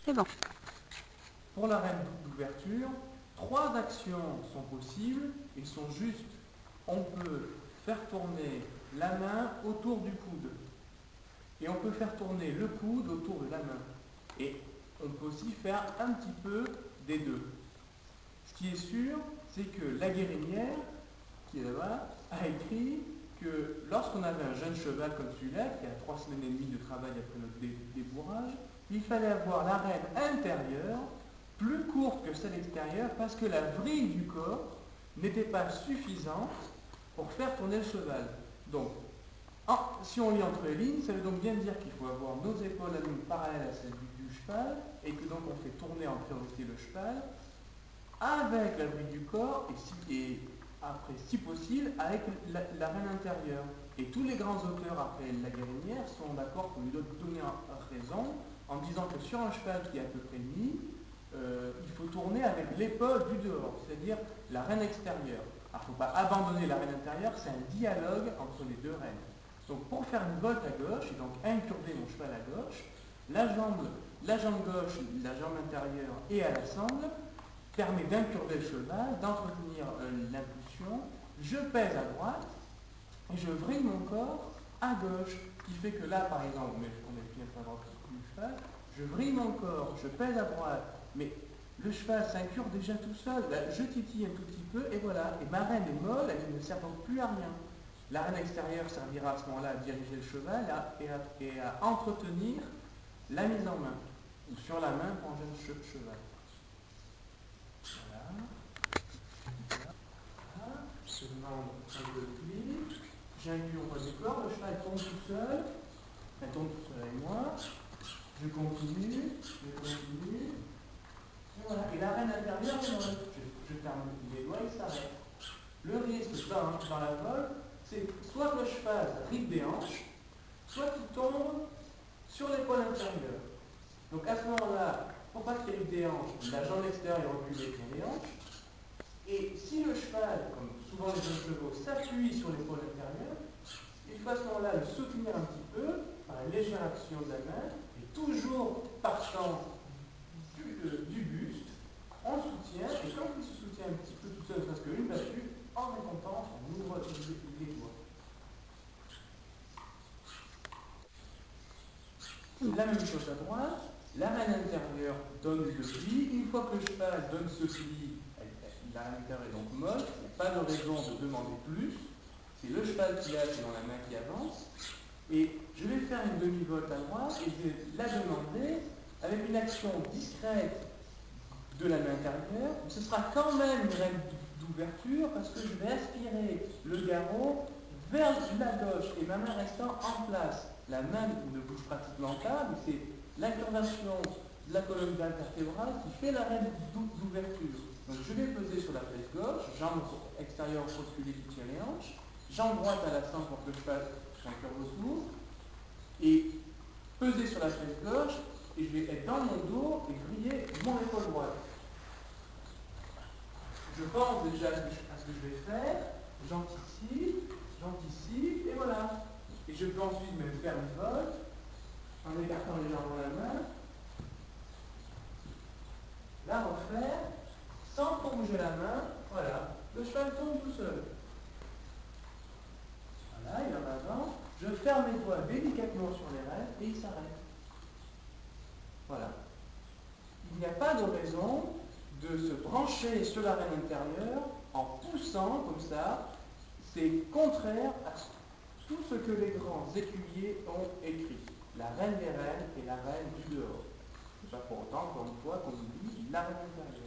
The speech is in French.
C'est bon. Pour la reine d'ouverture, 3 actions sont possibles et sont justes. On peut faire tourner la main autour du coude. Et on peut faire tourner le coude autour de la main. Et on peut aussi faire un petit peu des deux. Ce qui est sûr, c'est que la guérinière, qui est là-bas, a écrit que lorsqu'on avait un jeune cheval comme celui-là, qui a 3 semaines et demie de travail après notre débourrage, il fallait avoir la reine intérieure plus courte que celle extérieure parce que la vrille du corps n'était pas suffisante pour faire tourner le cheval. Donc, si on lit entre les lignes, ça veut donc bien dire qu'il faut avoir nos épaules à ligne parallèle à celle du cheval et que donc on fait tourner en priorité le cheval avec la vrille du corps et après, si possible, avec la reine intérieure. Et tous les grands auteurs après la guérinière sont d'accord pour lui donner raison en disant que sur un cheval qui est à peu près mis, il faut tourner avec l'épaule du dehors, c'est-à-dire la reine extérieure. Alors, il ne faut pas abandonner la reine intérieure, c'est un dialogue entre les deux reines. Donc, pour faire une volte à gauche, et donc incurver mon cheval à gauche, la jambe gauche, la jambe intérieure et à l'ensemble, permet d'incurver le cheval, d'entretenir l'impulsion, je pèse à droite et je vrille mon corps à gauche, qui fait que là, par exemple, on est bien à droite du cheval, je vrille mon corps, je pèse à droite, mais le cheval s'incure déjà tout seul, là, je titille un tout petit peu et voilà, et ma reine est molle, elle ne sert donc plus à rien. La reine extérieure servira à ce moment-là à diriger le cheval et à entretenir la mise en main, ou sur la main pour un jeune cheval. Je demande un peu de pli, j'incure mon décor, le cheval tombe tout seul, elle tombe tout seul avec moi, je continue, et voilà. Et la reine intérieure, je ferme les doigts et s'arrête. Le risque dans la volte, c'est soit que le cheval rive des hanches, soit qu'il tombe sur l'épaule intérieure. Donc à ce moment-là, pour pas qu'il rive des hanches, la jambe extérieure est reculée sur les hanches. Et si le cheval, comme souvent les jeunes chevaux, s'appuie sur l'épaule intérieure, il faut à ce moment-là le soutenir un petit peu par une légère action de la main, et toujours partant du buste, on soutient, et quand il se soutient un petit peu tout seul, parce qu'une battue, en récompense, on ouvre les doigts. La même chose à droite, la reine intérieure donne le pli, une fois que le cheval donne ce pli, la reine intérieure est donc molle, il n'y a pas de raison de demander plus, c'est le cheval qui a, c'est dans la main qui avance, et je vais faire une demi-volte à droite, et je vais la demander avec une action discrète de la main intérieure, ce sera quand même une règle d'ouverture, parce que je vais aspirer le garrot vers la gauche, et ma main restant en place. La main ne bouge pratiquement pas, mais c'est l'incurvation de la colonne vertébrale qui fait la règle d'ouverture. Donc je vais peser sur la fesse gauche, jambe extérieure reculée qui tient les hanches, jambe droite à l'ascendant pour que je fasse un autour, et peser sur la fesse gauche, et je vais être dans mon dos et vriller mon épaule droite. Je pense déjà à ce que je vais faire, j'anticipe, et voilà. Et je peux ensuite me faire une volte, en écartant légèrement la main, la refaire, sans trop bouger la main, voilà. Le cheval tombe tout seul. Voilà, il en avance. Je ferme les doigts délicatement sur les rênes et il s'arrête. Voilà. Il n'y a pas de raison de se brancher sur la reine intérieure en poussant comme ça. C'est contraire à tout ce que les grands écuyers ont écrit. La reine des reines et la reine du dehors. C'est pas pour autant, encore une fois, qu'on oublie la reine intérieure.